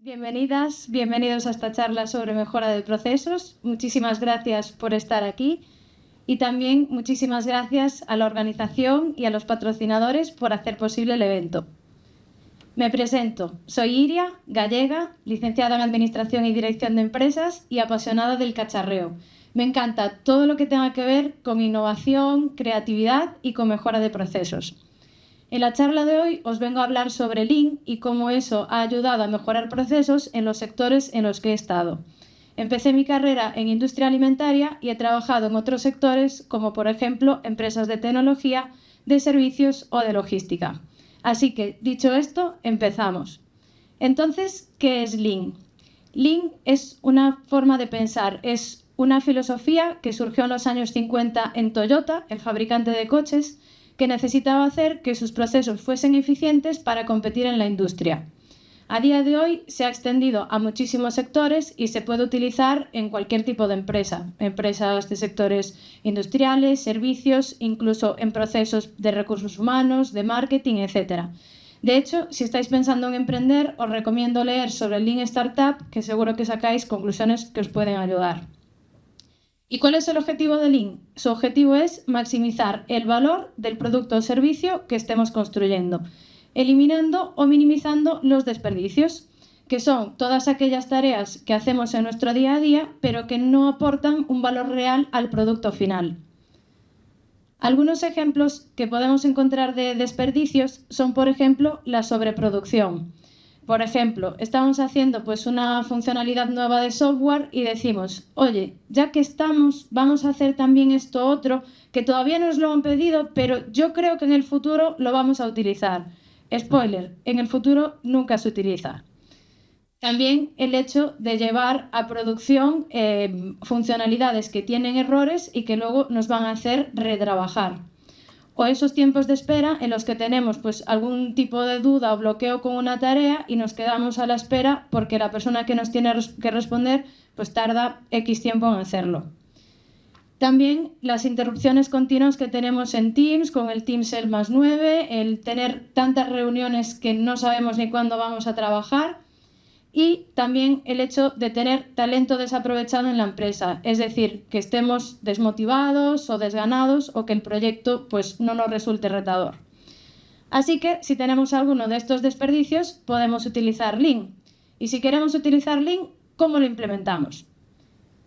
Bienvenidas, bienvenidos a esta charla sobre mejora de procesos. Muchísimas gracias por estar aquí y también muchísimas gracias a la organización y a los patrocinadores por hacer posible el evento. Me presento, soy Iria, gallega, licenciada en Administración y Dirección de Empresas y apasionada del cacharreo. Me encanta todo lo que tenga que ver con innovación, creatividad y con mejora de procesos. En la charla de hoy os vengo a hablar sobre Lean y cómo eso ha ayudado a mejorar procesos en los sectores en los que he estado. Empecé mi carrera en industria alimentaria y he trabajado en otros sectores como por ejemplo empresas de tecnología, de servicios o de logística. Así que, dicho esto, empezamos. Entonces, ¿qué es Lean? Lean es una forma de pensar, es una filosofía que surgió en los años 50 en Toyota, el fabricante de coches, que necesitaba hacer que sus procesos fuesen eficientes para competir en la industria. A día de hoy se ha extendido a muchísimos sectores y se puede utilizar en cualquier tipo de empresa, empresas de sectores industriales, servicios, incluso en procesos de recursos humanos, de marketing, etc. De hecho, si estáis pensando en emprender, os recomiendo leer sobre el Lean Startup, que seguro que sacáis conclusiones que os pueden ayudar. ¿Y cuál es el objetivo de Lean? Su objetivo es maximizar el valor del producto o servicio que estemos construyendo, eliminando o minimizando los desperdicios, que son todas aquellas tareas que hacemos en nuestro día a día, pero que no aportan un valor real al producto final. Algunos ejemplos que podemos encontrar de desperdicios son, por ejemplo, la sobreproducción. Por ejemplo, estamos haciendo una funcionalidad nueva de software y decimos, oye, ya que estamos, vamos a hacer también esto otro, que todavía nos lo han pedido, pero yo creo que en el futuro lo vamos a utilizar. Spoiler, en el futuro nunca se utiliza. También el hecho de llevar a producción funcionalidades que tienen errores y que luego nos van a hacer retrabajar. O esos tiempos de espera en los que tenemos algún tipo de duda o bloqueo con una tarea y nos quedamos a la espera porque la persona que nos tiene que responder tarda X tiempo en hacerlo. También las interrupciones continuas que tenemos en Teams, con el Teams el +9, el tener tantas reuniones que no sabemos ni cuándo vamos a trabajar. Y también el hecho de tener talento desaprovechado en la empresa, es decir, que estemos desmotivados o desganados o que el proyecto no nos resulte retador. Así que si tenemos alguno de estos desperdicios, podemos utilizar Lean. Y si queremos utilizar Lean, ¿cómo lo implementamos?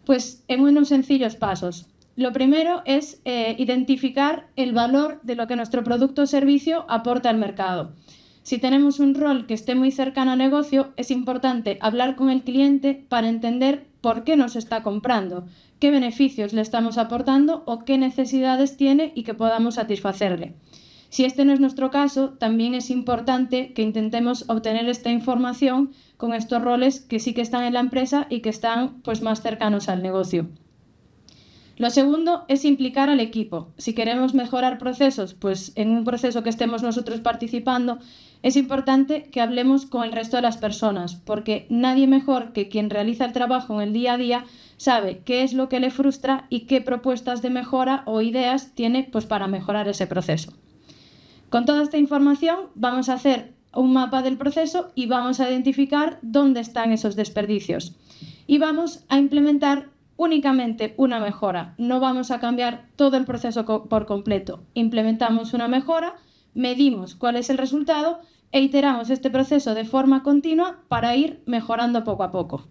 Pues en unos sencillos pasos. Lo primero es identificar el valor de lo que nuestro producto o servicio aporta al mercado. Si tenemos un rol que esté muy cercano al negocio, es importante hablar con el cliente para entender por qué nos está comprando, qué beneficios le estamos aportando o qué necesidades tiene y que podamos satisfacerle. Si este no es nuestro caso, también es importante que intentemos obtener esta información con estos roles que sí que están en la empresa y que están más cercanos al negocio. Lo segundo es implicar al equipo. Si queremos mejorar procesos, en un proceso que estemos nosotros participando, es importante que hablemos con el resto de las personas, porque nadie mejor que quien realiza el trabajo en el día a día sabe qué es lo que le frustra y qué propuestas de mejora o ideas tiene para mejorar ese proceso. Con toda esta información vamos a hacer un mapa del proceso y vamos a identificar dónde están esos desperdicios. Y vamos a implementar únicamente una mejora. No vamos a cambiar todo el proceso por completo. Implementamos una mejora, medimos cuál es el resultado e iteramos este proceso de forma continua para ir mejorando poco a poco.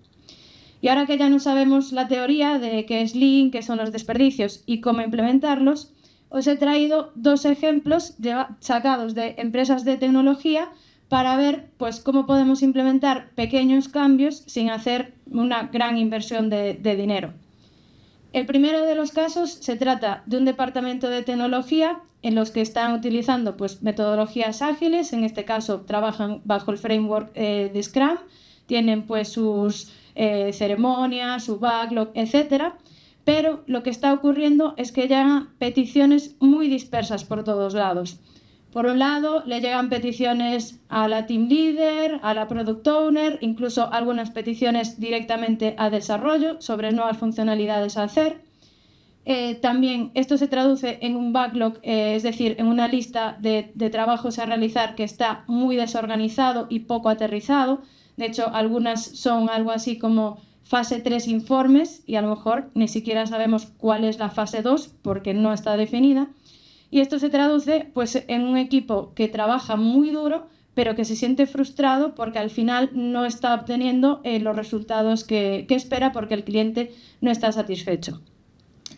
Y ahora que ya no sabemos la teoría de qué es Lean, qué son los desperdicios y cómo implementarlos, os he traído dos ejemplos sacados de empresas de tecnología para ver cómo podemos implementar pequeños cambios sin hacer una gran inversión de dinero. El primero de los casos se trata de un departamento de tecnología en los que están utilizando metodologías ágiles, en este caso trabajan bajo el framework de Scrum, tienen sus ceremonias, su backlog, etc. Pero lo que está ocurriendo es que llegan peticiones muy dispersas por todos lados. Por un lado, le llegan peticiones a la team leader, a la product owner, incluso algunas peticiones directamente a desarrollo sobre nuevas funcionalidades a hacer. También esto se traduce en un backlog, es decir, en una lista de trabajos a realizar que está muy desorganizado y poco aterrizado. De hecho, algunas son algo así como fase 3 informes y a lo mejor ni siquiera sabemos cuál es la fase 2 porque no está definida. Y esto se traduce pues, en un equipo que trabaja muy duro, pero que se siente frustrado porque al final no está obteniendo los resultados que espera porque el cliente no está satisfecho.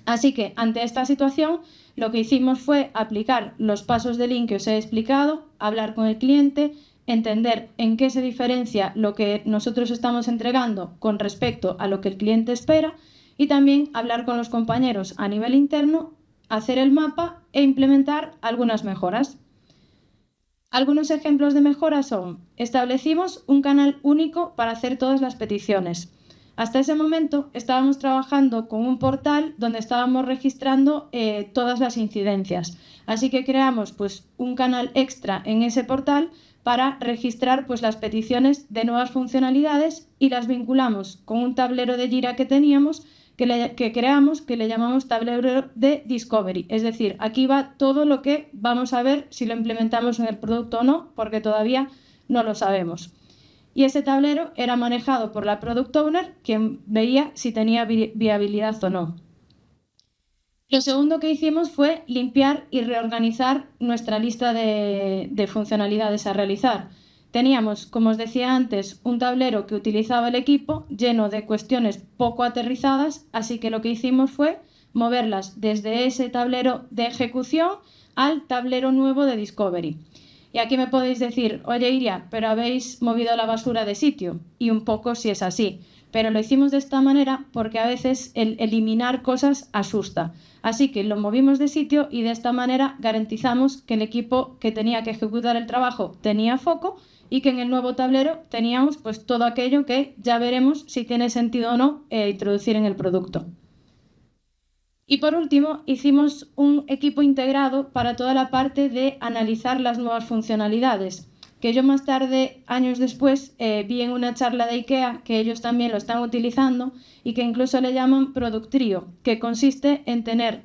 Así que ante esta situación lo que hicimos fue aplicar los pasos de Lean que os he explicado, hablar con el cliente, entender en qué se diferencia lo que nosotros estamos entregando con respecto a lo que el cliente espera y también hablar con los compañeros a nivel interno, hacer el mapa e implementar algunas mejoras. Algunos ejemplos de mejoras son: establecimos un canal único para hacer todas las peticiones. Hasta ese momento estábamos trabajando con un portal donde estábamos registrando todas las incidencias. Así que creamos pues, un canal extra en ese portal para registrar pues, las peticiones de nuevas funcionalidades y las vinculamos con un tablero de Jira que teníamos que creamos, que le llamamos tablero de Discovery. Es decir, aquí va todo lo que vamos a ver si lo implementamos en el producto o no, porque todavía no lo sabemos. Y ese tablero era manejado por la Product Owner, quien veía si tenía viabilidad o no. Lo segundo que hicimos fue limpiar y reorganizar nuestra lista de funcionalidades a realizar. Teníamos, como os decía antes, un tablero que utilizaba el equipo lleno de cuestiones poco aterrizadas, así que lo que hicimos fue moverlas desde ese tablero de ejecución al tablero nuevo de Discovery. Y aquí me podéis decir: oye Iria, pero habéis movido la basura de sitio. Y un poco sí es así. Pero lo hicimos de esta manera porque a veces el eliminar cosas asusta. Así que lo movimos de sitio y de esta manera garantizamos que el equipo que tenía que ejecutar el trabajo tenía foco y que en el nuevo tablero teníamos pues todo aquello que ya veremos si tiene sentido o no introducir en el producto. Y por último, hicimos un equipo integrado para toda la parte de analizar las nuevas funcionalidades, que yo más tarde, años después, vi en una charla de IKEA que ellos también lo están utilizando y que incluso le llaman Product Trio, que consiste en tener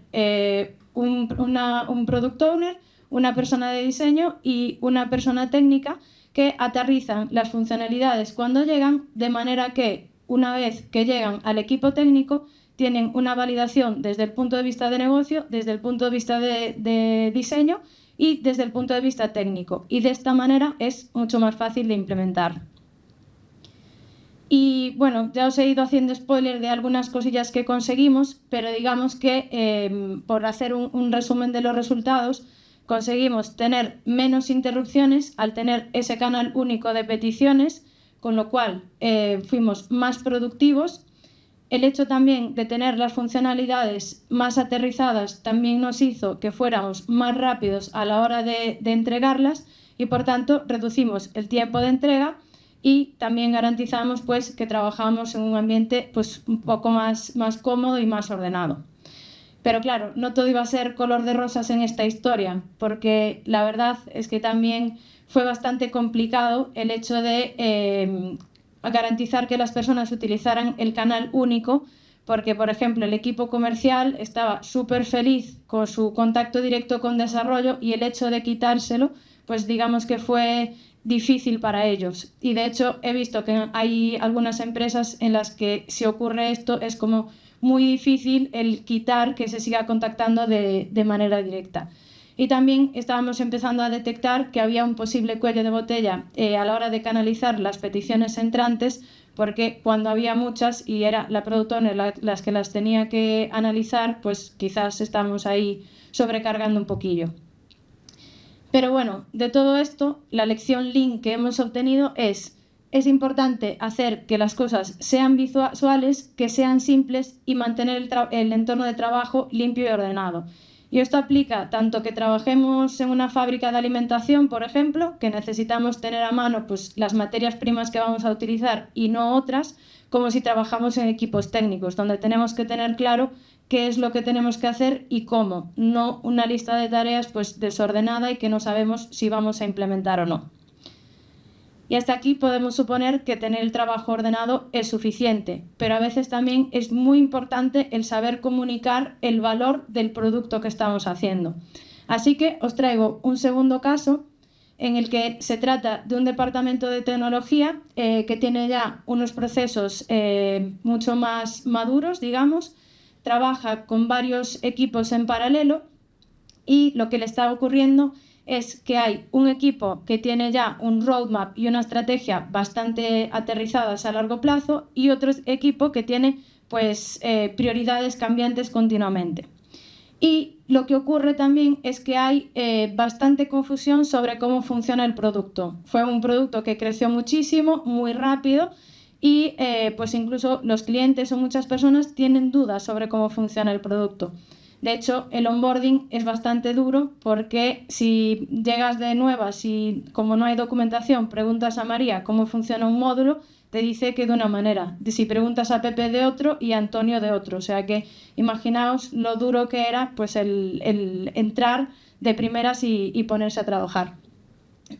un Product Owner, una persona de diseño y una persona técnica que aterrizan las funcionalidades cuando llegan, de manera que una vez que llegan al equipo técnico tienen una validación desde el punto de vista de negocio, desde el punto de vista de diseño y desde el punto de vista técnico. Y de esta manera es mucho más fácil de implementar. Y bueno, ya os he ido haciendo spoiler de algunas cosillas que conseguimos, pero digamos que por hacer un resumen de los resultados, conseguimos tener menos interrupciones al tener ese canal único de peticiones, con lo cual fuimos más productivos. El hecho también de tener las funcionalidades más aterrizadas también nos hizo que fuéramos más rápidos a la hora de entregarlas y por tanto reducimos el tiempo de entrega y también garantizamos pues, que trabajamos en un ambiente pues, un poco más cómodo y más ordenado. Pero claro, no todo iba a ser color de rosas en esta historia, porque la verdad es que también fue bastante complicado el hecho de garantizar que las personas utilizaran el canal único, porque, por ejemplo, el equipo comercial estaba súper feliz con su contacto directo con desarrollo y el hecho de quitárselo, pues digamos que fue difícil para ellos. Y de hecho he visto que hay algunas empresas en las que si ocurre esto es como muy difícil el quitar que se siga contactando de manera directa. Y también estábamos empezando a detectar que había un posible cuello de botella a la hora de canalizar las peticiones entrantes, porque cuando había muchas y era la Product Owner las que las tenía que analizar, pues quizás estamos ahí sobrecargando un poquillo. Pero bueno, de todo esto, la lección Lean que hemos obtenido es importante hacer que las cosas sean visuales, que sean simples y mantener el entorno de trabajo limpio y ordenado. Y esto aplica tanto que trabajemos en una fábrica de alimentación, por ejemplo, que necesitamos tener a mano pues, las materias primas que vamos a utilizar y no otras, como si trabajamos en equipos técnicos, donde tenemos que tener claro qué es lo que tenemos que hacer y cómo, no una lista de tareas pues, desordenada y que no sabemos si vamos a implementar o no. Y hasta aquí podemos suponer que tener el trabajo ordenado es suficiente, pero a veces también es muy importante el saber comunicar el valor del producto que estamos haciendo. Así que os traigo un segundo caso en el que se trata de un departamento de tecnología que tiene ya unos procesos mucho más maduros, digamos, trabaja con varios equipos en paralelo y lo que le está ocurriendo es que hay un equipo que tiene ya un roadmap y una estrategia bastante aterrizadas a largo plazo y otro equipo que tiene pues, prioridades cambiantes continuamente. Y lo que ocurre también es que hay bastante confusión sobre cómo funciona el producto. Fue un producto que creció muchísimo, muy rápido y pues incluso los clientes o muchas personas tienen dudas sobre cómo funciona el producto. De hecho, el onboarding es bastante duro porque si llegas de nuevas y como no hay documentación, preguntas a María cómo funciona un módulo, te dice que de una manera. Si preguntas a Pepe de otro y a Antonio de otro. O sea que imaginaos lo duro que era pues el entrar de primeras y ponerse a trabajar.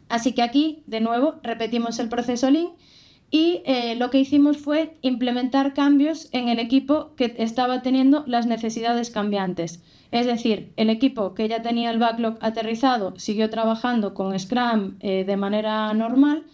Así que aquí, de nuevo, repetimos el proceso Lean y lo que hicimos fue implementar cambios en el equipo que estaba teniendo las necesidades cambiantes. Es decir, el equipo que ya tenía el backlog aterrizado siguió trabajando con Scrum de manera normal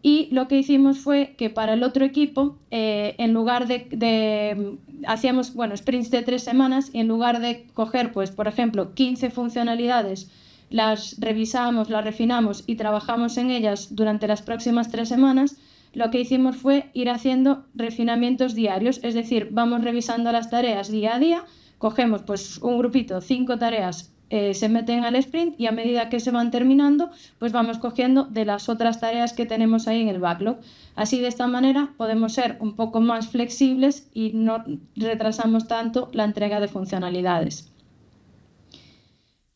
y lo que hicimos fue que para el otro equipo, en lugar de hacíamos sprints de 3 semanas y en lugar de coger, pues, por ejemplo, 15 funcionalidades, las revisamos, las refinamos y trabajamos en ellas durante las próximas 3 semanas, lo que hicimos fue ir haciendo refinamientos diarios, es decir, vamos revisando las tareas día a día, cogemos pues un grupito, 5 tareas, se meten al sprint y a medida que se van terminando, pues vamos cogiendo de las otras tareas que tenemos ahí en el backlog. Así de esta manera podemos ser un poco más flexibles y no retrasamos tanto la entrega de funcionalidades.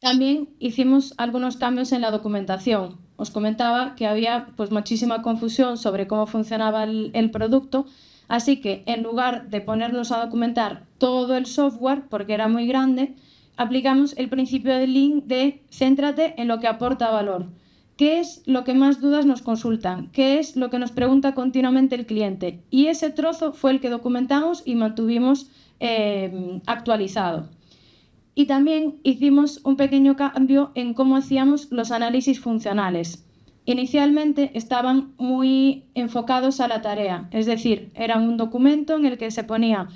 También hicimos algunos cambios en la documentación. Os comentaba que había pues muchísima confusión sobre cómo funcionaba el producto, así que en lugar de ponernos a documentar todo el software, porque era muy grande, aplicamos el principio de Lean de céntrate en lo que aporta valor. ¿Qué es lo que más dudas nos consultan? ¿Qué es lo que nos pregunta continuamente el cliente? Y ese trozo fue el que documentamos y mantuvimos actualizado. Y también hicimos un pequeño cambio en cómo hacíamos los análisis funcionales. Inicialmente estaban muy enfocados a la tarea, es decir, era un documento en el que se ponía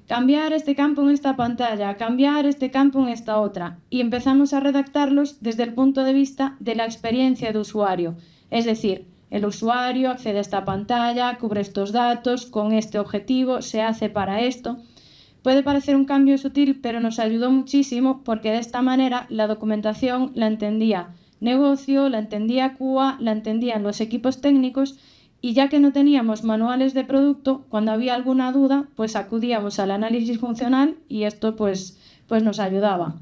cambiar este campo en esta pantalla, cambiar este campo en esta otra, y empezamos a redactarlos desde el punto de vista de la experiencia de usuario, es decir, el usuario accede a esta pantalla, cubre estos datos, con este objetivo, se hace para esto. Puede parecer un cambio sutil, pero nos ayudó muchísimo porque de esta manera la documentación la entendía negocio, la entendía QA, la entendían los equipos técnicos y ya que no teníamos manuales de producto, cuando había alguna duda, pues acudíamos al análisis funcional y esto pues nos ayudaba.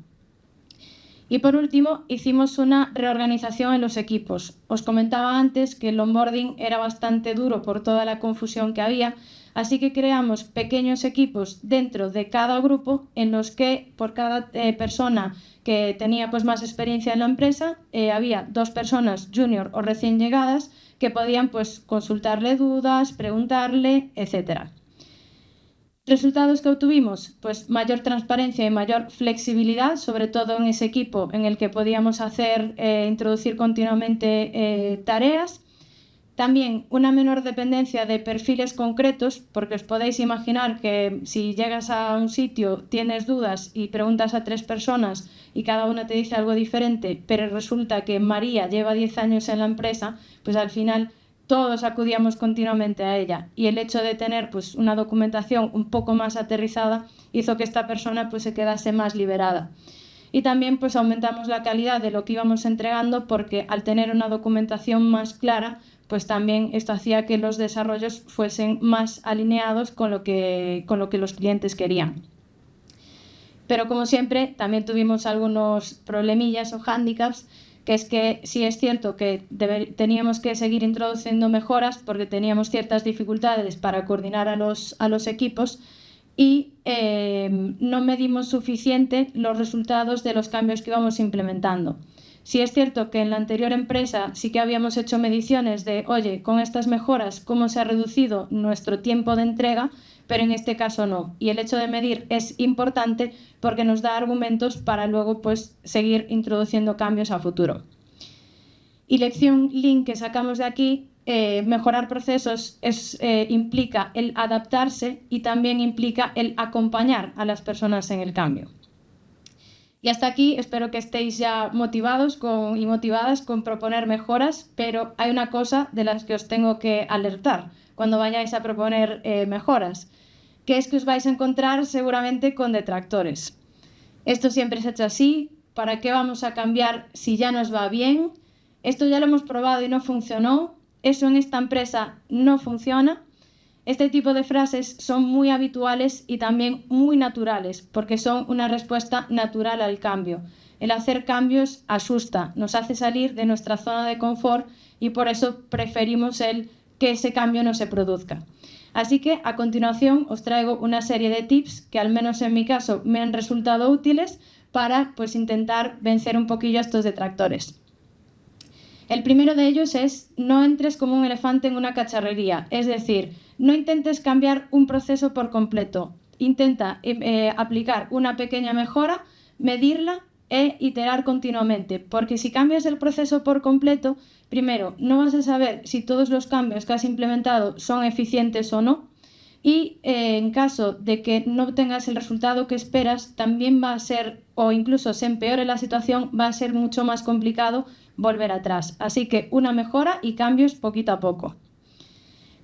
Y por último, hicimos una reorganización en los equipos. Os comentaba antes que el onboarding era bastante duro por toda la confusión que había, así que creamos pequeños equipos dentro de cada grupo en los que por cada persona que tenía pues más experiencia en la empresa, había 2 personas junior o recién llegadas que podían pues consultarle dudas, preguntarle, etc. ¿Resultados que obtuvimos? Pues mayor transparencia y mayor flexibilidad, sobre todo en ese equipo en el que podíamos introducir continuamente tareas. También una menor dependencia de perfiles concretos, porque os podéis imaginar que si llegas a un sitio, tienes dudas y preguntas a 3 personas y cada una te dice algo diferente, pero resulta que María lleva 10 años en la empresa, pues al final todos acudíamos continuamente a ella y el hecho de tener pues una documentación un poco más aterrizada hizo que esta persona pues se quedase más liberada. Y también pues aumentamos la calidad de lo que íbamos entregando porque al tener una documentación más clara, pues también esto hacía que los desarrollos fuesen más alineados con lo que los clientes querían. Pero como siempre, también tuvimos algunos problemillas o hándicaps, que es que sí es cierto que teníamos que seguir introduciendo mejoras porque teníamos ciertas dificultades para coordinar a los equipos y no medimos suficiente los resultados de los cambios que íbamos implementando. Sí es cierto que en la anterior empresa sí que habíamos hecho mediciones de, oye, con estas mejoras, ¿cómo se ha reducido nuestro tiempo de entrega? Pero en este caso no. Y el hecho de medir es importante porque nos da argumentos para luego pues, seguir introduciendo cambios a futuro. Y lección Lean que sacamos de aquí, mejorar procesos implica el adaptarse y también implica el acompañar a las personas en el cambio. Y hasta aquí espero que estéis ya motivados y motivadas con proponer mejoras, pero hay una cosa de las que os tengo que alertar cuando vayáis a proponer mejoras, que es que os vais a encontrar seguramente con detractores. Esto siempre se ha hecho así, ¿para qué vamos a cambiar si ya nos va bien? Esto ya lo hemos probado y no funcionó, eso en esta empresa no funciona. Este tipo de frases son muy habituales y también muy naturales, porque son una respuesta natural al cambio. El hacer cambios asusta, nos hace salir de nuestra zona de confort y por eso preferimos que ese cambio no se produzca. Así que a continuación os traigo una serie de tips que al menos en mi caso me han resultado útiles para intentar vencer un poquillo a estos detractores. El primero de ellos es: no entres como un elefante en una cacharrería, es decir, no intentes cambiar un proceso por completo. Intenta aplicar una pequeña mejora, medirla e iterar continuamente, porque si cambias el proceso por completo, primero, no vas a saber si todos los cambios que has implementado son eficientes o no, y en caso de que no obtengas el resultado que esperas, también va a ser, o incluso se empeore la situación, va a ser mucho más complicado volver atrás. Así que una mejora y cambios poquito a poco.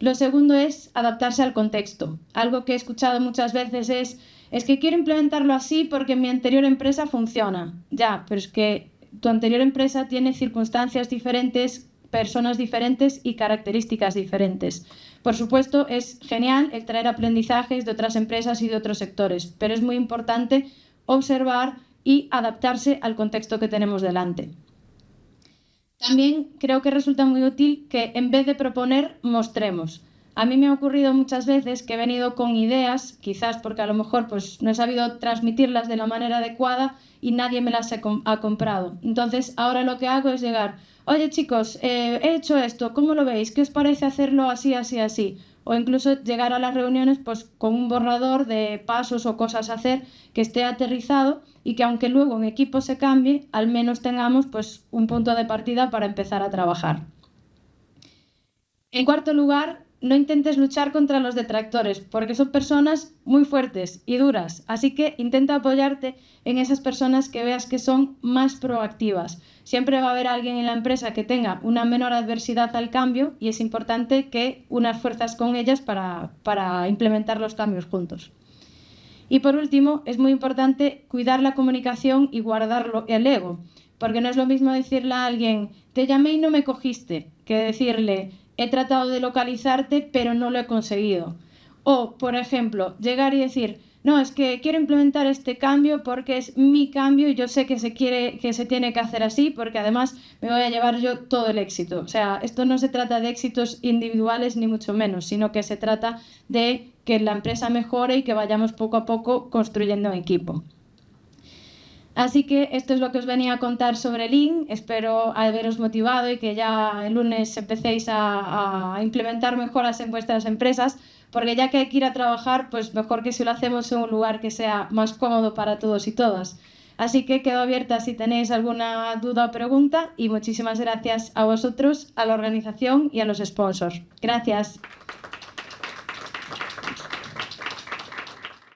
Lo segundo es adaptarse al contexto. Algo que he escuchado muchas veces es que quiero implementarlo así porque en mi anterior empresa funciona. Ya, pero es que tu anterior empresa tiene circunstancias diferentes, personas diferentes y características diferentes. Por supuesto, es genial el traer aprendizajes de otras empresas y de otros sectores, pero es muy importante observar y adaptarse al contexto que tenemos delante. También creo que resulta muy útil que en vez de proponer, mostremos. A mí me ha ocurrido muchas veces que he venido con ideas, quizás porque a lo mejor no he sabido transmitirlas de la manera adecuada y nadie me las ha comprado. Entonces ahora lo que hago es llegar: oye chicos, he hecho esto, ¿cómo lo veis? ¿Qué os parece hacerlo así, así, así? O incluso llegar a las reuniones con un borrador de pasos o cosas a hacer que esté aterrizado y que aunque luego en equipo se cambie, al menos tengamos un punto de partida para empezar a trabajar. En cuarto lugar, no intentes luchar contra los detractores, porque son personas muy fuertes y duras, así que intenta apoyarte en esas personas que veas que son más proactivas. Siempre va a haber alguien en la empresa que tenga una menor adversidad al cambio y es importante que unas fuerzas con ellas para implementar los cambios juntos. Y por último, es muy importante cuidar la comunicación y guardar el ego, porque no es lo mismo decirle a alguien: te llamé y no me cogiste, que decirle: he tratado de localizarte pero no lo he conseguido. O, por ejemplo, llegar y decir: no, es que quiero implementar este cambio porque es mi cambio y yo sé que se tiene que hacer así porque además me voy a llevar yo todo el éxito. O sea, esto no se trata de éxitos individuales ni mucho menos, sino que se trata de que la empresa mejore y que vayamos poco a poco construyendo un equipo. Así que esto es lo que os venía a contar sobre Lean. Espero haberos motivado y que ya el lunes empecéis a implementar mejoras en vuestras empresas, porque ya que hay que ir a trabajar, pues mejor que si lo hacemos en un lugar que sea más cómodo para todos y todas. Así que quedo abierta si tenéis alguna duda o pregunta y muchísimas gracias a vosotros, a la organización y a los sponsors. Gracias.